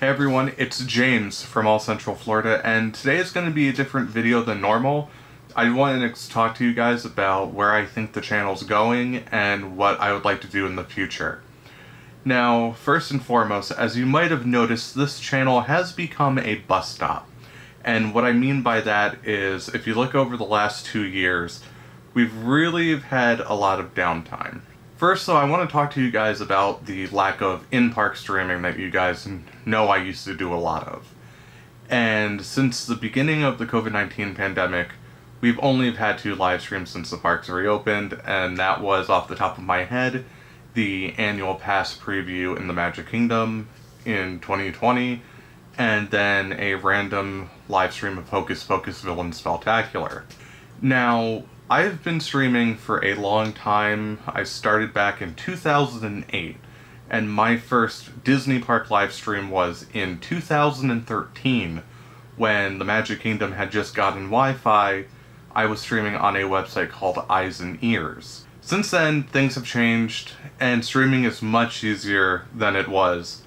Hey everyone, it's James from AllCentralFlorida, and today is going to be a different video than normal. I wanted to talk to you guys about where I think the channel's going and what I would like to do in the future. Now, first and foremost, as you might have noticed, this channel has become a bus stop. And what I mean by that is, if you look over the last 2 years, we've really had a lot of downtime. First, though, I want to talk to you guys about the lack of in-park streaming that you guys know I used to do a lot of. And since the beginning of the COVID-19 pandemic, we've only had 2 live streams since the parks reopened, and that was, off the top of my head, the annual pass preview in the Magic Kingdom in 2020, and then a random live stream of Hocus Pocus Villain Spelltacular. Now, I've been streaming for a long time. I started back in 2008, and my first Disney Park live stream was in 2013, when the Magic Kingdom had just gotten Wi-Fi. I was streaming on a website called Eyes and Ears. Since then, things have changed, and streaming is much easier than it was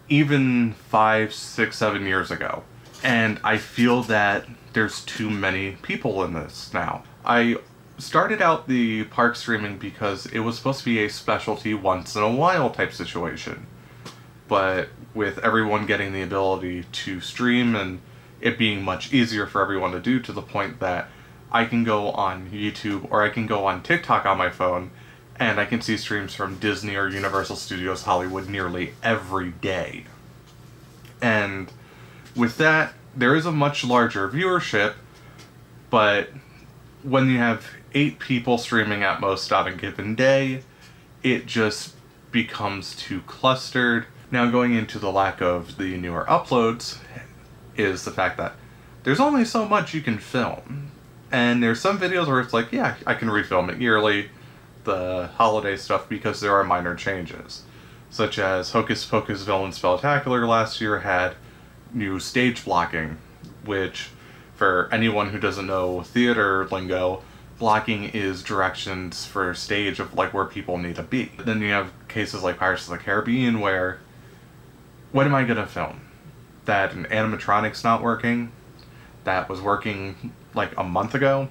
even 5, 6, 7 years ago. And I feel that there's too many people in this now. I started out the park streaming because it was supposed to be a specialty once in a while type situation. But with everyone getting the ability to stream and it being much easier for everyone to do, to the point that I can go on YouTube or I can go on TikTok on my phone and I can see streams from Disney or Universal Studios Hollywood nearly every day. And with that, there is a much larger viewership, but when you have 8 people streaming at most on a given day, it just becomes too clustered. Now, going into the lack of the newer uploads is the fact that there's only so much you can film. And there's some videos where it's like, yeah, I can refilm it yearly, the holiday stuff, because there are minor changes. Such as Hocus Pocus Villain Spelltacular last year had new stage blocking, which, for anyone who doesn't know theater lingo, blocking is directions for stage of like where people need to be. Then you have cases like Pirates of the Caribbean where, what am I gonna film? That an animatronic's not working? That was working like a month ago?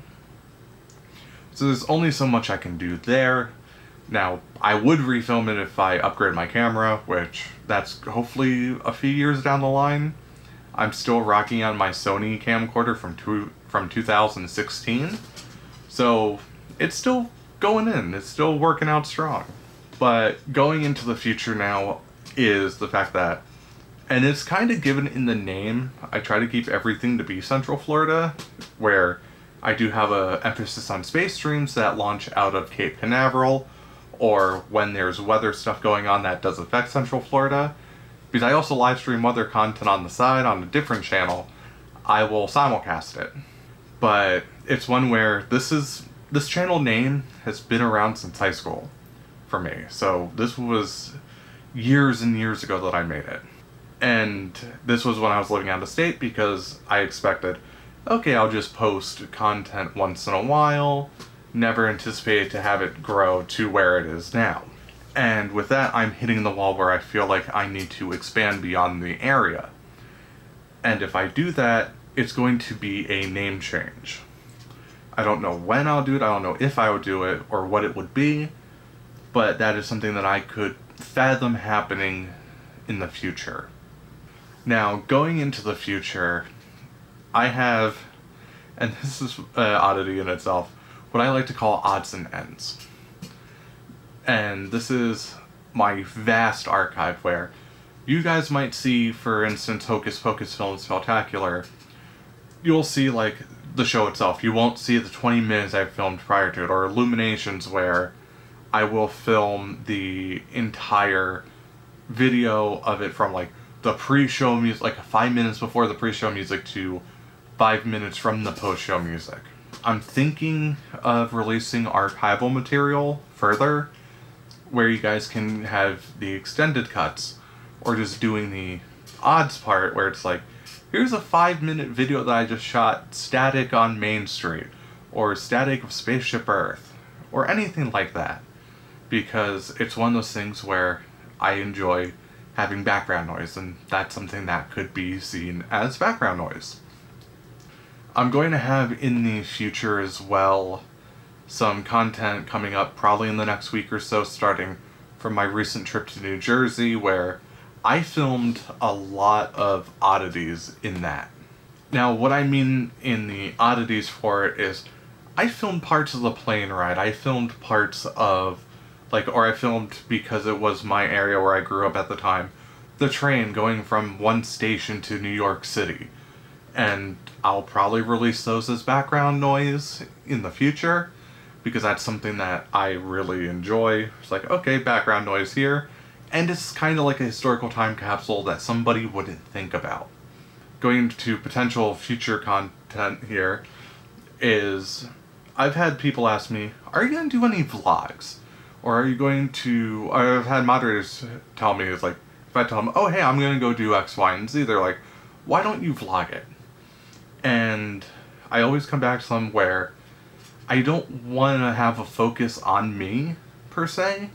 So there's only so much I can do there. Now, I would refilm it if I upgrade my camera, which that's hopefully a few years down the line. I'm still rocking on my Sony camcorder from 2016. So it's still going in, it's still working out strong. But going into the future now is the fact that, and it's kind of given in the name, I try to keep everything to be Central Florida, where I do have an emphasis on space streams that launch out of Cape Canaveral, or when there's weather stuff going on that does affect Central Florida. Because I also live stream other content on the side on a different channel, I will simulcast it. But it's one where this channel name has been around since high school for me. So this was years and years ago that I made it. And this was when I was living out of state, because I expected, okay, I'll just post content once in a while, never anticipated to have it grow to where it is now. And with that, I'm hitting the wall where I feel like I need to expand beyond the area. And if I do that, it's going to be a name change. I don't know when I'll do it, I don't know if I would do it, or what it would be, but that is something that I could fathom happening in the future. Now, going into the future, I have, and this is an oddity in itself, what I like to call odds and ends. And this is my vast archive where you guys might see, for instance, Hocus Pocus Villain Spelltacular. You'll see, like, the show itself. You won't see the 20 minutes I've filmed prior to it, or Illuminations, where I will film the entire video of it from, like, the pre-show music, like 5 minutes before the pre-show music to 5 minutes from the post-show music. I'm thinking of releasing archival material further, where you guys can have the extended cuts, or just doing the odds part, where it's like, here's a 5-minute video that I just shot static on Main Street, or static of Spaceship Earth, or anything like that. Because it's one of those things where I enjoy having background noise, and that's something that could be seen as background noise. I'm going to have in the future as well some content coming up probably in the next week or so, starting from my recent trip to New Jersey, where I filmed a lot of oddities in that. Now, what I mean in the oddities for it is, I filmed parts of the plane ride. I filmed parts of, or I filmed, because it was my area where I grew up at the time, the train going from one station to New York City. And I'll probably release those as background noise in the future, because that's something that I really enjoy. It's like, okay, background noise here, and it's kind of like a historical time capsule that somebody wouldn't think about. Going into potential future content here is, I've had people ask me, are you going to do any vlogs? Or are you going to... I've had moderators tell me, it's like, if I tell them, oh hey, I'm going to go do X, Y, and Z, they're like, why don't you vlog it? And I always come back to them where I don't want to have a focus on me, per se.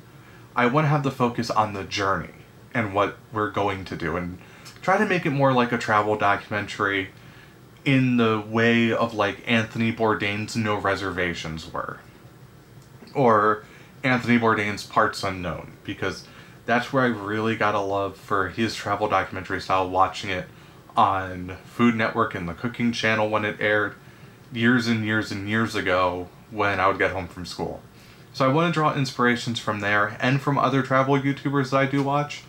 I want to have the focus on the journey and what we're going to do, and try to make it more like a travel documentary in the way of like Anthony Bourdain's No Reservations were. Or Anthony Bourdain's Parts Unknown, because that's where I really got a love for his travel documentary style, watching it on Food Network and the Cooking Channel when it aired years and years and years ago when I would get home from school. So I want to draw inspirations from there and from other travel YouTubers that I do watch,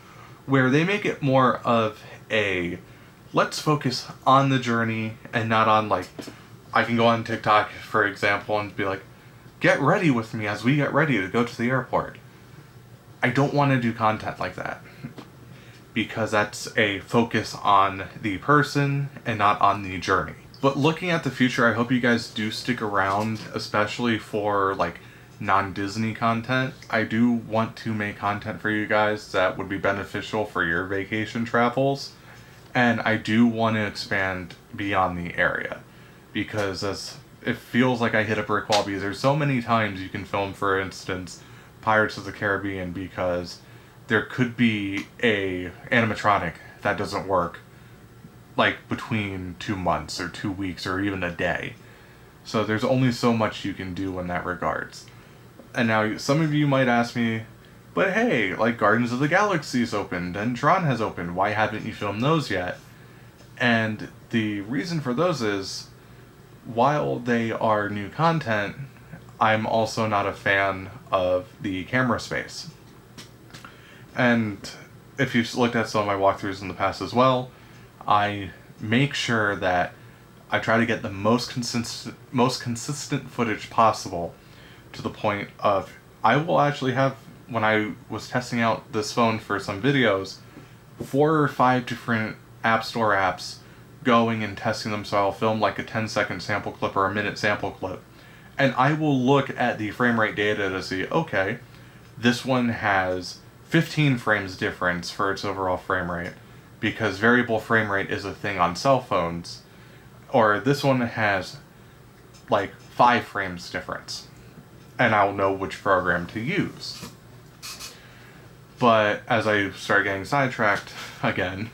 where they make it more of a, let's focus on the journey and not on, like, I can go on TikTok, for example, and be like, get ready with me as we get ready to go to the airport. I don't want to do content like that, because that's a focus on the person and not on the journey. But looking at the future, I hope you guys do stick around, especially for like non-Disney content. I do want to make content for you guys that would be beneficial for your vacation travels, and I do want to expand beyond the area, because as it feels like I hit a brick wall, because there's so many times you can film, for instance, Pirates of the Caribbean, because there could be a animatronic that doesn't work, like between 2 months or 2 weeks or even a day. So there's only so much you can do in that regards. And now some of you might ask me, but hey, like Guardians of the Galaxy's opened and Tron has opened, why haven't you filmed those yet? And the reason for those is, while they are new content, I'm also not a fan of the camera space. And if you've looked at some of my walkthroughs in the past as well, I make sure that I try to get the most consistent footage possible, to the point of, I will actually have, when I was testing out this phone for some videos, 4 or 5 different App Store apps going and testing them. So I'll film like a 10-second sample clip or a minute sample clip, and I will look at the frame rate data to see, okay, this one has 15 frames difference for its overall frame rate, because variable frame rate is a thing on cell phones, or this one has like 5 frames difference, and I'll know which program to use. But as I start getting sidetracked, again,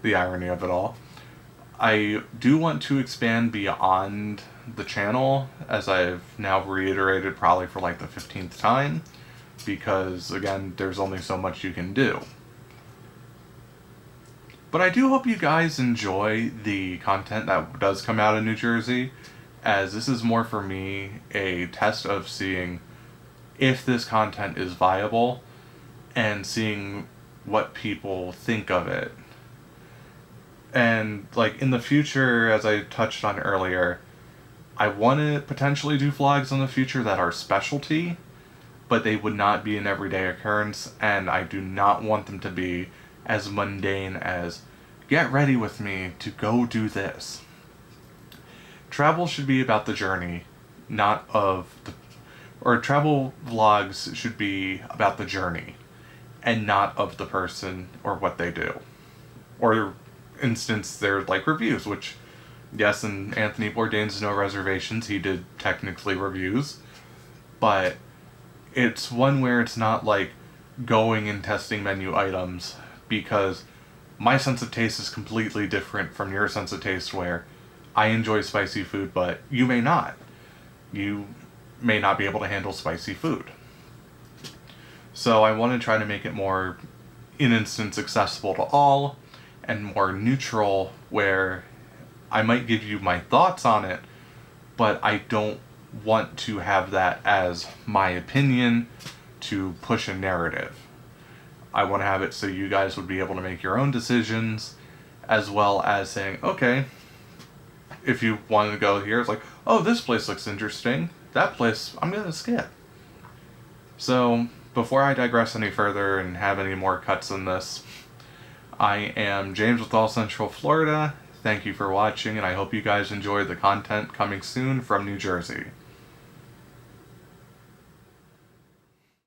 the irony of it all, I do want to expand beyond the channel, as I've now reiterated probably for like the 15th time, because again, there's only so much you can do. But I do hope you guys enjoy the content that does come out of New Jersey, as this is more for me a test of seeing if this content is viable and seeing what people think of it. And like in the future, as I touched on earlier, I want to potentially do vlogs in the future that are specialty, but they would not be an everyday occurrence, and I do not want them to be as mundane as, get ready with me to go do this. Travel should be about the journey, not of the... Or travel vlogs should be about the journey, and not of the person or what they do. Or, instance, they're like reviews, which, yes, in Anthony Bourdain's No Reservations, he did technically reviews, but it's one where it's not like going and testing menu items because my sense of taste is completely different from your sense of taste, where I enjoy spicy food, but you may not. You may not be able to handle spicy food. So I want to try to make it more, in instance, accessible to all, and more neutral, where I might give you my thoughts on it, but I don't want to have that as my opinion to push a narrative. I want to have it so you guys would be able to make your own decisions, as well as saying, okay, if you want to go here, it's like, oh, this place looks interesting. That place, I'm going to skip. So, before I digress any further and have any more cuts in this, I am James with AllCentralFlorida. Thank you for watching, and I hope you guys enjoy the content coming soon from New Jersey.